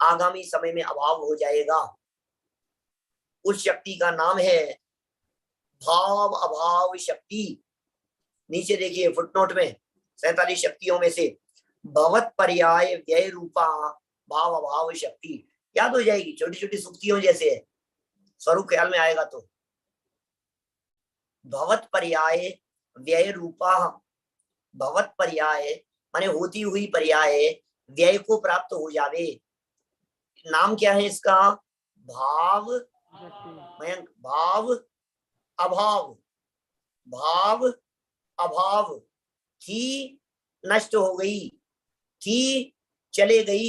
आगामी समय में अभाव हो जाएगा। उस शक्ति का नाम है भाव अभाव शक्ति। नीचे देखिए फुटनोट में 47 शक्तियों में से भवत पर्याय व्यय रूपा भाव अभाव शक्ति याद हो जाएगी, छोटी छोटी सुक्तियों जैसे है, स्वरूप ख्याल में आएगा तो। भवत पर्याय व्यय रूपा, भवत पर्याय माने होती हुई पर्याय व्यय को प्राप्त हो जावे। नाम क्या है इसका? भाव मयंक, भाव अभाव। भाव अभाव, थी नष्ट हो गई, थी चले गई,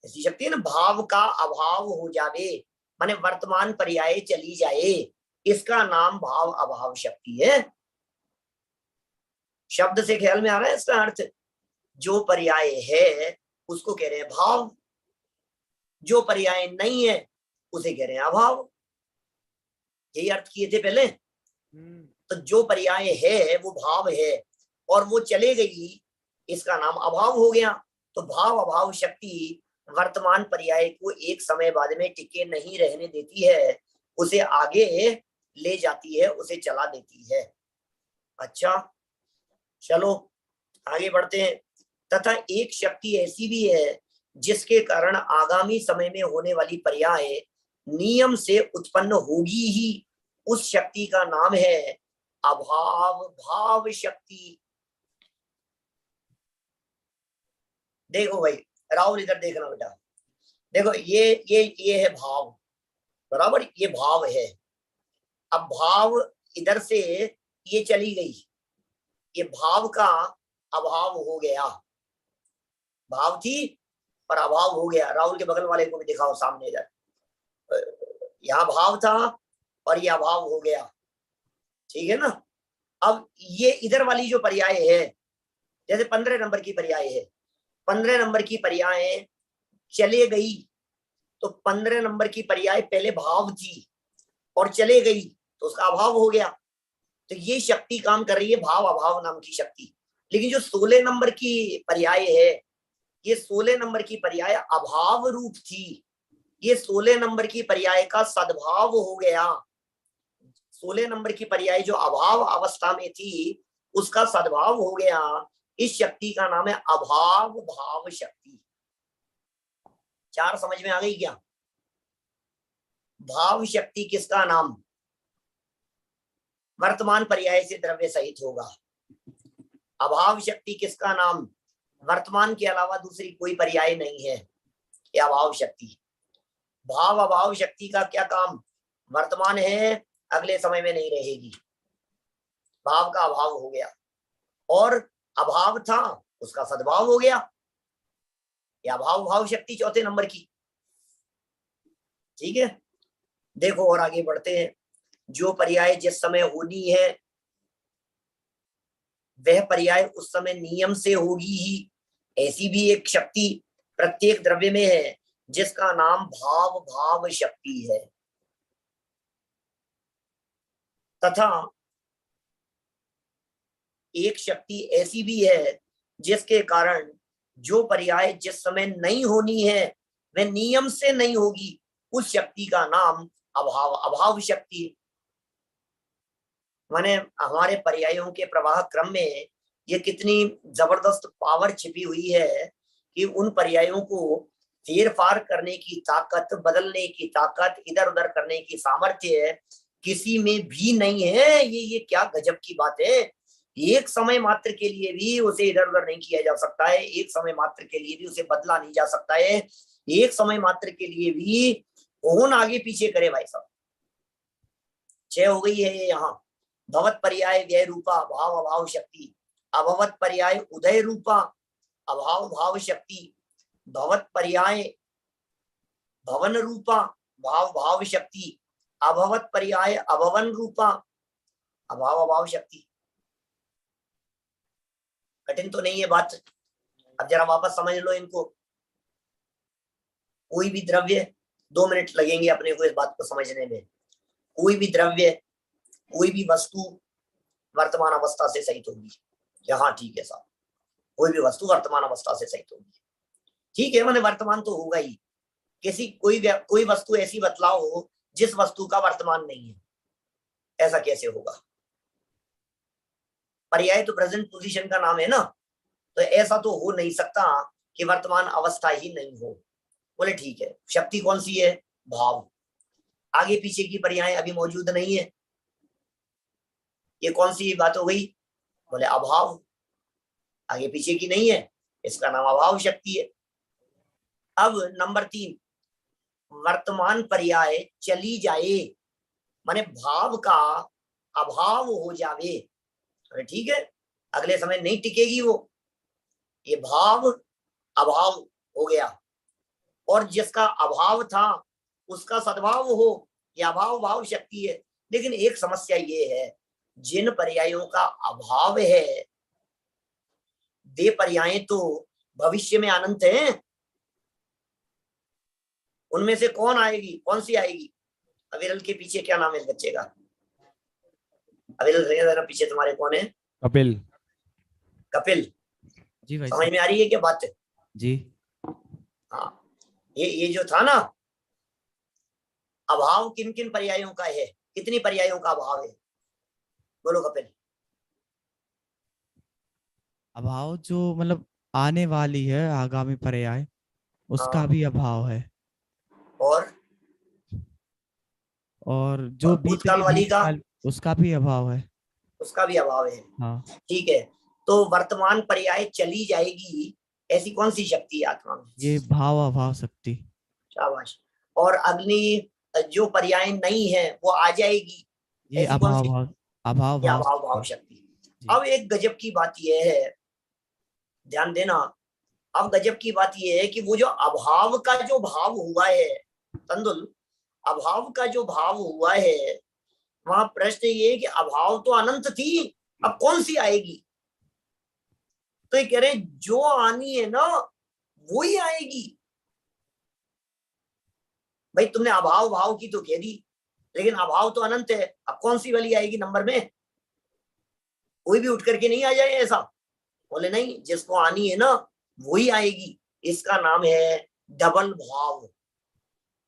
ऐसी शक्ति है ना। भाव का अभाव हो जावे माने वर्तमान पर्याय चली जाए, इसका नाम भाव अभाव शक्ति है। शब्द से ख्याल में आ रहा है इसका अर्थ? जो पर्याय है उसको कह रहे हैं भाव, जो पर्याय नहीं है उसे कह रहे हैं अभाव। यही अर्थ किए थे पहले। तो जो पर्याय है वो भाव है और वो चले गई, इसका नाम अभाव हो गया। तो भाव अभाव शक्ति वर्तमान पर्याय को एक समय बाद में टिके नहीं रहने देती है, उसे आगे ले जाती है, उसे चला देती है। अच्छा चलो आगे बढ़ते हैं। तथा एक शक्ति ऐसी भी है जिसके कारण आगामी समय में होने वाली पर्याय नियम से उत्पन्न होगी ही, उस शक्ति का नाम है अभाव भाव शक्ति। देखो भाई राहुल इधर देखना बेटा, देखो ये है भाव, बराबर, ये भाव है। अब भाव इधर से ये चली गई, ये भाव का अभाव हो गया, भाव थी पर अभाव हो गया। राहुल के बगल वाले को भी दिखाओ सामने इधर, यहाँ भाव था और ये अभाव हो गया, ठीक है ना। अब ये इधर वाली जो पर्याय है, जैसे 15 नंबर की पर्याय है, 15 नंबर की पर्याय चले गई, तो 15 नंबर की पर्याय पहले भाव थी और चले गई तो उसका अभाव हो गया। तो ये शक्ति काम कर रही है भाव अभाव नाम की शक्ति। लेकिन जो 16 नंबर की पर्याय है, ये 16 नंबर की पर्याय अभाव रूप थी, ये 16 नंबर की पर्याय का सद्भाव हो गया। 16 नंबर की पर्याय जो अभाव अवस्था में थी उसका सद्भाव हो गया। इस शक्ति का नाम है अभाव भाव शक्ति। चार समझ में आ गई क्या? भाव शक्ति किसका नाम? वर्तमान पर्याय से द्रव्य सहित होगा। अभाव शक्ति किसका नाम? वर्तमान के अलावा दूसरी कोई पर्याय नहीं है, ये अभाव शक्ति। भाव अभाव शक्ति का क्या काम? वर्तमान है, अगले समय में नहीं रहेगी, भाव का अभाव हो गया, और अभाव था उसका सद्भाव हो गया। यह अभाव भाव शक्ति चौथे नंबर की, ठीक है। देखो और आगे बढ़ते हैं। जो पर्याय जिस समय होनी है वह पर्याय उस समय नियम से होगी ही, ऐसी भी एक शक्ति प्रत्येक द्रव्य में है जिसका नाम भाव भाव शक्ति है। तथा एक शक्ति ऐसी भी है जिसके कारण जो पर्याय जिस समय नहीं होनी है वह नियम से नहीं होगी, उस शक्ति का नाम अभाव अभाव शक्ति। माने हमारे पर्यायों के प्रवाह क्रम में ये कितनी जबरदस्त पावर छिपी हुई है कि उन पर्यायों को फेर फार करने की ताकत, बदलने की ताकत, इधर उधर करने की सामर्थ्य किसी में भी नहीं है। ये क्या गजब की बात है। एक समय मात्र के लिए भी उसे इधर उधर नहीं किया जा सकता है, एक समय मात्र के लिए भी उसे बदला नहीं जा सकता है, एक समय मात्र के लिए भी कौन आगे पीछे करे भाई साहब। 6 हो गई है ये यहाँ। भवत पर्याय व्यय रूपा भाव अभाव शक्ति, अभवत पर्याय उदय रूपा अभाव भाव शक्ति, भवत पर्याय भवन रूपा भाव भाव शक्ति, अभवत पर्याय अभवन रूपा अभाव अभाव शक्ति। कठिन तो नहीं है बात? अब जरा वापस समझ लो इनको। कोई भी द्रव्य, 2 मिनट लगेंगे अपने को इस बात को समझने में। कोई भी द्रव्य, कोई भी वस्तु वर्तमान अवस्था से सहित होगी। यहाँ ठीक है साहब, कोई भी वस्तु वर्तमान अवस्था से सहित होगी, ठीक है। मैंने वर्तमान तो होगा ही। किसी कोई वस्तु ऐसी बतलाओ जिस वस्तु का वर्तमान नहीं है, ऐसा कैसे होगा? पर्याय तो प्रेजेंट पोजीशन का नाम है ना, तो ऐसा तो हो नहीं सकता कि वर्तमान अवस्था ही नहीं हो। बोले ठीक है, शक्ति कौन सी है? भाव। आगे पीछे की पर्याय अभी मौजूद नहीं है, ये कौन सी बात हो गई? बोले अभाव। आगे पीछे की नहीं है, इसका नाम अभाव शक्ति है। अब नंबर 3, वर्तमान पर्याय चली जाए, माने भाव का अभाव हो जावे, ठीक है, अगले समय नहीं टिकेगी वो, ये भाव अभाव हो गया। और जिसका अभाव था उसका सद्भाव हो, यह अभाव भाव शक्ति है। लेकिन एक समस्या ये है, जिन पर्यायों का अभाव है वे पर्याय तो भविष्य में अनंत हैं। उनमें से कौन आएगी? कौन सी आएगी? अविरल के पीछे क्या नाम है इस बच्चे का? अविल जरा पीछे तुम्हारे कौन है? कपिल। कपिल। जी भाई समझ साहब। में आ रही है क्या बात? जी। हाँ, ये जो था ना, अभाव किन किन पर्यायों का है, कितनी पर्यायों का अभाव है? बोलो कपिल। अभाव जो मतलब आने वाली है आगामी पर्याय, उसका हाँ। भी अभाव है। और और जो बीत भूतकाल रही वाली का? भूतकाल, उसका भी अभाव है। उसका भी अभाव है। हाँ। ठीक है, तो वर्तमान पर्याय चली जाएगी, ऐसी कौन सी शक्ति है आत्मा में? ये भाव अभाव शक्ति। शाबाश। और अग्नि जो पर्याय नहीं है वो आ जाएगी, ये ऐसी कौन अभाव सी? भाव, अभाव ये भाव अभाव भाव शक्ति। शक्ति। जी। अब एक गजब की बात यह है, ध्यान देना, अब गजब की बात यह है कि वो जो अभाव का जो भाव हुआ है तंदुल, अभाव का जो भाव हुआ है, वहां प्रश्न ये है कि अभाव तो अनंत थी, अब कौन सी आएगी? तो ये कह रहे हैं जो आनी है ना वो ही आएगी। भाई तुमने अभाव भाव की तो कह दी, लेकिन अभाव तो अनंत है, अब कौन सी वाली आएगी नंबर में? कोई भी उठ करके नहीं आ जाए ऐसा? बोले नहीं, जिसको आनी है ना वही आएगी। इसका नाम है डबल भाव,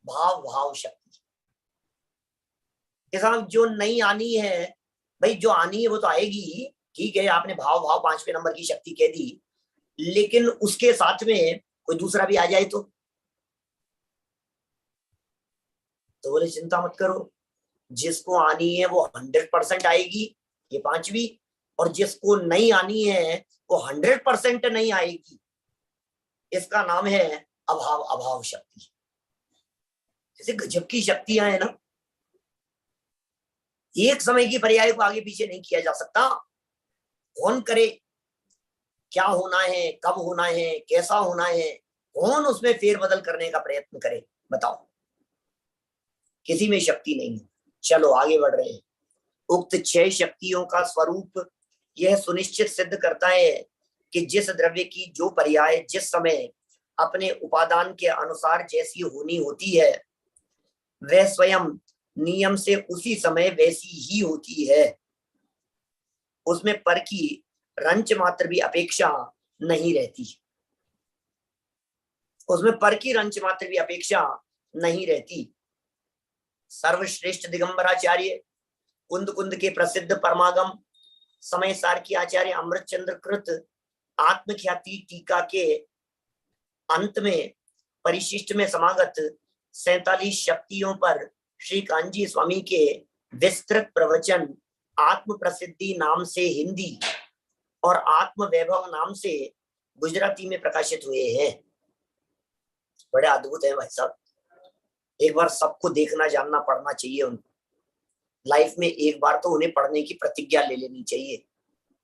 भाव भाव शक्ति। साहब जो नहीं आनी है, भाई जो आनी है वो तो आएगी, ठीक है, आपने भाव भाव 5वें नंबर की शक्ति कह दी, लेकिन उसके साथ में कोई दूसरा भी आ जाए तो बोले चिंता मत करो, जिसको आनी है वो 100% आएगी, ये 5वीं, और जिसको नहीं आनी है वो 100% नहीं आएगी। इसका नाम है अभाव अभाव शक्ति। जैसे गजब की शक्तियां है ना, एक समय की पर्याय को आगे पीछे नहीं किया जा सकता। कौन करे, क्या होना है, कब होना है, कैसा होना है, कौन उसमें फेरबदल करने का प्रयत्न करे? बताओ, किसी में शक्ति नहीं है। चलो आगे बढ़ रहे हैं। उक्त 6 शक्तियों का स्वरूप यह सुनिश्चित सिद्ध करता है कि जिस द्रव्य की जो पर्याय जिस समय अपने उपादान के अनुसार जैसी होनी होती है, वह स्वयं नियम से उसी समय वैसी ही होती है। उसमें पर की रंच मात्र भी अपेक्षा नहीं रहती, उसमें पर की रंच मात्र भी अपेक्षा नहीं रहती। सर्वश्रेष्ठ दिगंबराचार्य कुंद कुंद के प्रसिद्ध परमागम समय सार की आचार्य अमृतचंद्र कृत आत्मख्याति टीका के अंत में परिशिष्ट में समागत 47 शक्तियों पर श्री कांजी स्वामी के विस्तृत प्रवचन आत्म प्रसिद्धि नाम से हिंदी और आत्म वैभव नाम से गुजराती में प्रकाशित हुए हैं। बड़े अद्भुत है भाई साहब, एक बार सबको देखना जानना पढ़ना चाहिए उनको। लाइफ में एक बार तो उन्हें पढ़ने की प्रतिज्ञा ले लेनी चाहिए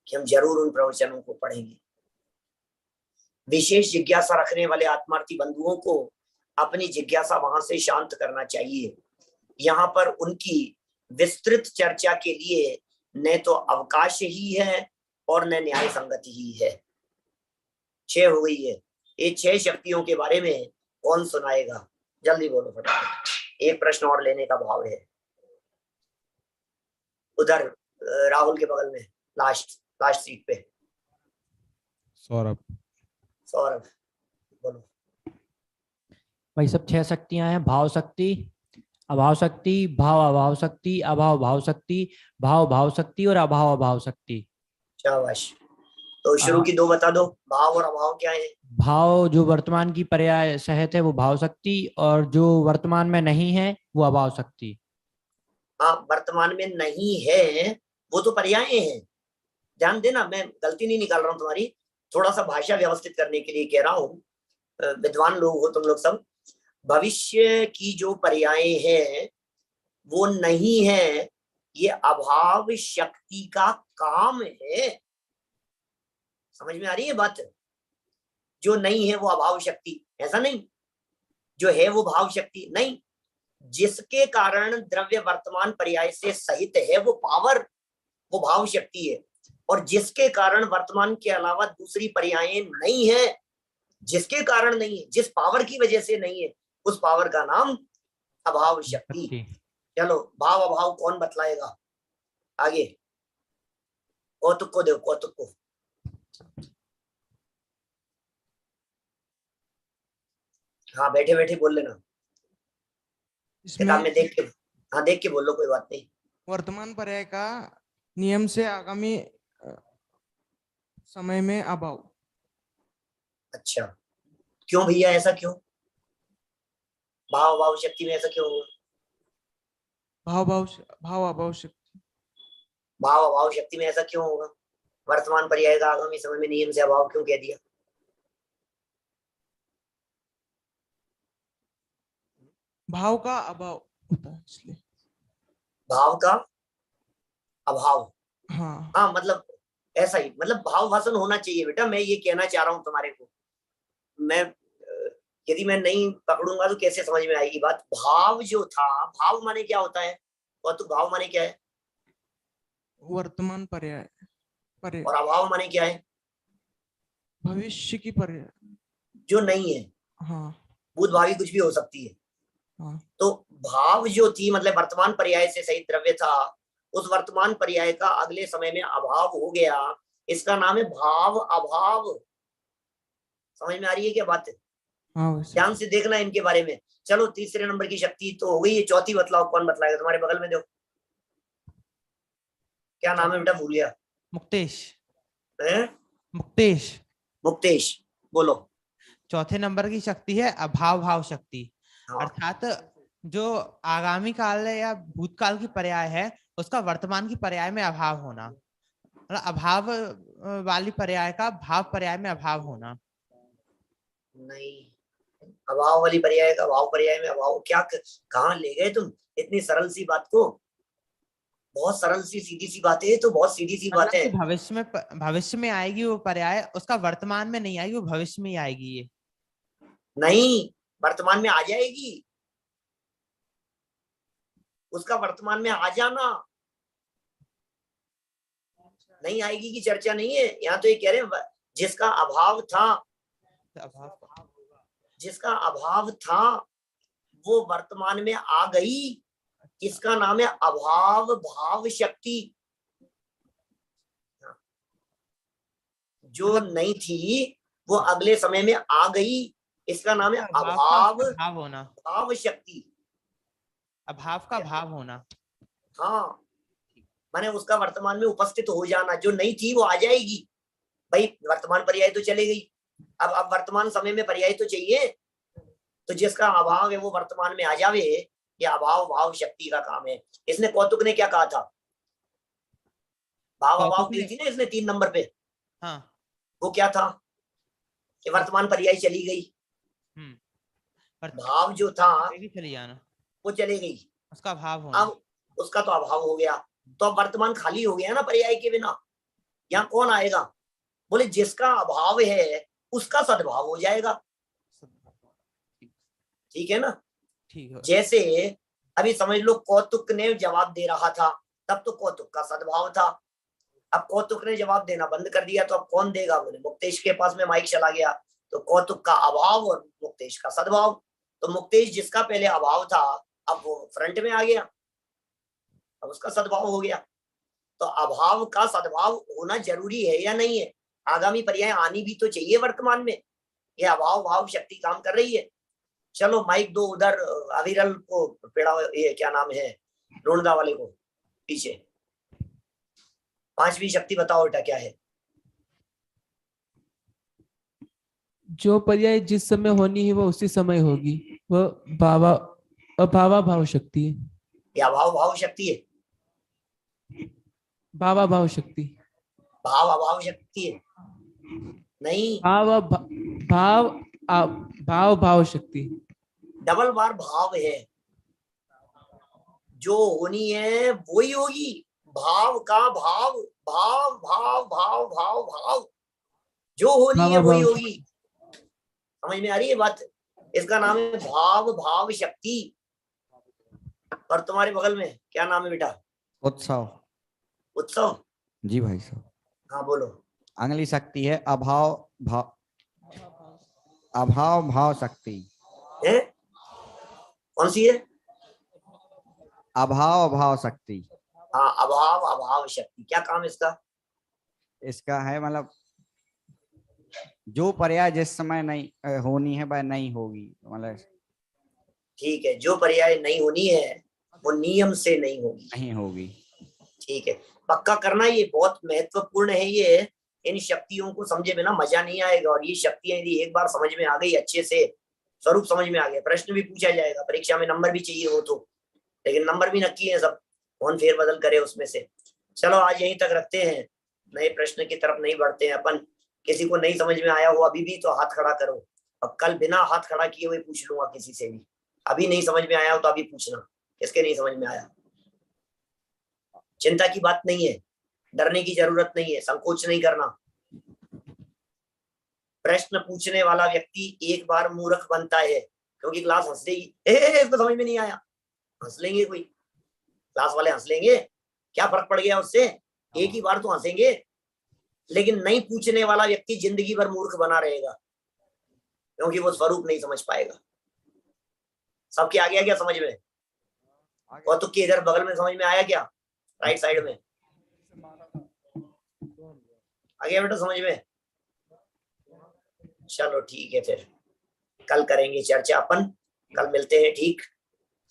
कि हम जरूर उन प्रवचनों को पढ़ेंगे। विशेष जिज्ञासा रखने वाले आत्मार्थी बंधुओं को अपनी जिज्ञासा वहां से शांत करना चाहिए। यहाँ पर उनकी विस्तृत चर्चा के लिए न तो अवकाश ही है और न न्याय संगति ही है। 6 हो गई है, ये 6 शक्तियों के बारे में कौन सुनाएगा? जल्दी बोलो फटाफट, एक प्रश्न और लेने का भाव है। उधर राहुल के बगल में लास्ट सीट पे सौरभ। सौरभ बोलो। भाई सब 6 शक्तियां हैं, भाव शक्ति, अभाव शक्ति, भाव अभाव शक्ति, अभाव भाव शक्ति, भाव भाव शक्ति और अभाव अभाव शक्ति। शाबाश। तो शुरू की 2 बता दो, भाव और अभाव क्या है? भाव जो वर्तमान की पर्याय सहित है वो भाव शक्ति, और जो वर्तमान में नहीं है वो अभाव शक्ति। हाँ, वर्तमान में नहीं है वो तो पर्याय हैं। ध्यान देना, मैं गलती नहीं निकाल रहा हूँ तुम्हारी, थोड़ा सा भाषा व्यवस्थित करने के लिए कह रहा हूँ। विद्वान लोग हो तुम लोग सब। भविष्य की जो पर्याय है वो नहीं है, ये अभाव शक्ति का काम है। समझ में आ रही है बात? जो नहीं है वो अभाव शक्ति, ऐसा नहीं। जो है वो भाव शक्ति नहीं। जिसके कारण द्रव्य वर्तमान पर्याय से सहित है वो पावर, वो भाव शक्ति है। और जिसके कारण वर्तमान के अलावा दूसरी पर्यायें नहीं है, जिसके कारण नहीं है, जिस पावर की वजह से नहीं है, उस पावर का नाम अभाव शक्ति। चलो भाव अभाव कौन बतलाएगा? आगे कौतुक को दो, कौतुक को। हाँ बैठे बैठे बोल लेना, किताब में देख के। हाँ देख के बोलो, कोई बात नहीं। वर्तमान पर्याय का नियम से आगामी समय में अभाव। अच्छा, क्यों भैया, ऐसा क्यों? भाव भाव शक्ति में ऐसा क्यों होगा? भाव अभाव शक्ति। भाव अभाव शक्ति में ऐसा क्यों होगा? वर्तमान पर्याय का आगामी समय में नियम से अभाव क्यों कह दिया? भाव का अभाव होता है इसलिए। भाव का अभाव। हाँ हाँ मतलब ऐसा ही, मतलब भाव भाषण होना चाहिए बेटा। मैं ये कहना चाह रहा हूँ तुम्हारे को। मैं यदि मैं नहीं पकड़ूंगा तो कैसे समझ में आएगी बात? भाव जो था, भाव माने क्या होता है? और तो भाव माने क्या है? वर्तमान पर्याय। और अभाव माने क्या है? भविष्य की पर्याय जो नहीं है। हाँ भूत भावी कुछ भी हो सकती है। हाँ। तो भाव जो थी मतलब वर्तमान पर्याय से सही द्रव्य था, उस वर्तमान पर्याय का अगले समय में अभाव हो गया, इसका नाम है भाव अभाव। समझ में आ रही है क्या बात? हाँ ध्यान से देखना इनके बारे में। चलो तीसरे नंबर की शक्ति तो हो गई, ये चौथी बतलाओ, कौन बतलाएगा? तुम्हारे बगल में दो, क्या नाम है बेटा? भूल गया। मुक्तेश। है? मुक्तेश। मुक्तेश, बोलो। चौथे नंबर की शक्ति है अभाव भाव शक्ति। हाँ। अर्थात जो आगामी काल या भूतकाल की पर्याय है उसका वर्तमान की पर्याय में अभाव होना, मतलब अभाव वाली पर्याय का भाव पर्याय में अभाव होना। नहीं, अभाव वाली पर्याय का भाव पर्याय में अभाव, क्या कहाँ ले गए तुम इतनी सरल सी बात को? बहुत सरल सी सीधी सी बात है, तो बहुत सीधी सी बात है। भविष्य में आएगी वो पर्याय, उसका वर्तमान में नहीं आएगी, वो भविष्य में ही आएगी। ये नहीं, वर्तमान में आ जाएगी, उसका वर्तमान में आ जाना। नहीं आएगी की चर्चा नहीं है यहाँ, तो ये कह रहे हैं जिसका अभाव था, जिसका अभाव था वो वर्तमान में आ गई, इसका नाम है अभाव भाव शक्ति। जो नहीं थी वो अगले समय में आ गई, इसका नाम है अभाव भाव होना, भाव शक्ति। अभाव का भाव होना। हाँ, माने उसका वर्तमान में उपस्थित हो जाना। जो नहीं थी वो आ जाएगी। भाई वर्तमान पर्याय तो चले गई, अब वर्तमान समय में पर्याय तो चाहिए। तो जिसका अभाव है वो वर्तमान में आ जावे, ये अभाव भाव शक्ति का काम है। इसने कौतुक ने क्या कहा था? भाव अभाव दी थी ना इसने 3 नंबर पे। हाँ। वो क्या था कि वर्तमान पर्याय चली गई, भाव जो था चली जाना, वो चली गई, उसका भाव होना। अब उसका तो अभाव हो गया, तो अब वर्तमान खाली हो गया ना पर्याय के बिना। यहाँ कौन आएगा? बोले जिसका अभाव है उसका सद्भाव हो जाएगा। ठीक है ना? ठीक है। जैसे अभी समझ लो कौतुक ने जवाब दे रहा था, तब तो कौतुक का सद्भाव था। अब कौतुक ने जवाब देना बंद कर दिया, तो अब कौन देगा? बोले मुक्तेश के पास में माइक चला गया, तो कौतुक का अभाव और मुक्तेश का सद्भाव। तो मुक्तेश जिसका पहले अभाव था अब वो फ्रंट में आ गया, अब उसका सद्भाव हो गया। तो अभाव का सद्भाव होना जरूरी है या नहीं है? आगामी पर्याय आनी भी तो चाहिए वर्तमान में। ये अभाव भाव शक्ति काम कर रही है। चलो माइक दो उधर अविरल को, पेड़ा, ये क्या नाम है, रोनगा वाले को पीछे। 5वीं शक्ति बताओ बेटा क्या है? जो पर्याय जिस समय होनी है वो उसी समय होगी, वो भावा अभावा भाव शक्ति है। ये अभाव भाव शक्ति है? भावा भाव शक्ति। भाव अभाव शक्ति है? नहीं, भाव भाव शक्ति। डबल बार भाव है, जो होनी है वो ही होगी। भाव का भाव, भाव भाव भाव भाव भाव, जो होनी है वही होगी। समझ में आ रही है बात? इसका नाम है भाव भाव शक्ति। और तुम्हारे बगल में क्या नाम है बेटा? उत्सव। उत्सव जी भाई साहब। हाँ बोलो। अगली शक्ति है अभाव भाव, अभाव भाव शक्ति है? कौन सी है? अभाव भाव शक्ति। हाँ, अभाव अभाव शक्ति। क्या काम इसका? इसका है मतलब जो पर्याय जिस समय नहीं होनी है वह नहीं होगी, मतलब ठीक है, जो पर्याय नहीं होनी है वो नियम से नहीं होगी। नहीं होगी। ठीक है, पक्का करना, ये बहुत महत्वपूर्ण है। ये इन शक्तियों को समझे बिना मजा नहीं आएगा। और ये शक्तियां यदि एक बार समझ में आ गई, अच्छे से स्वरूप समझ में आ गया, प्रश्न भी पूछा जाएगा, परीक्षा में नंबर भी चाहिए हो तो, लेकिन नंबर भी नक्की है, सब कौन फेर बदल करे उसमें से। चलो आज यहीं तक रखते हैं, नए प्रश्न की तरफ नहीं बढ़ते हैं अपन। किसी को नहीं समझ में आया हो अभी भी तो हाथ खड़ा करो, अब कल बिना हाथ खड़ा किए हुए पूछ लूंगा किसी से भी। अभी नहीं समझ में आया हो तो अभी पूछना, किसके नहीं समझ में आया। चिंता की बात नहीं है, डरने की जरूरत नहीं है, संकोच नहीं करना। प्रश्न पूछने वाला व्यक्ति एक बार मूर्ख बनता है, क्योंकि क्लास हंस देगी, इसको समझ में नहीं आया, हंस लेंगे, कोई क्लास वाले हंस लेंगे, क्या फर्क पड़ गया उससे, एक ही बार तो हंसेंगे। लेकिन नहीं पूछने वाला व्यक्ति जिंदगी भर मूर्ख बना रहेगा, क्योंकि वो स्वरूप नहीं समझ पाएगा। सबके आ गया क्या समझ में? और तो इधर बगल में समझ में आया क्या? राइट साइड में आ गया बेटा समझ में? चलो ठीक है, फिर कल करेंगे चर्चा अपन, कल मिलते हैं ठीक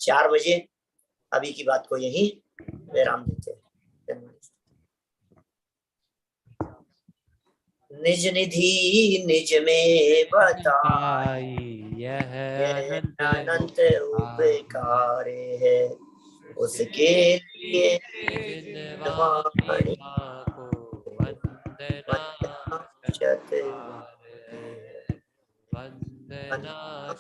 4 बजे। अभी की बात को यहीं विराम देते हैं। निज निधि निज में बताई, यह अनंत उपकार है, उसके लिए वंदना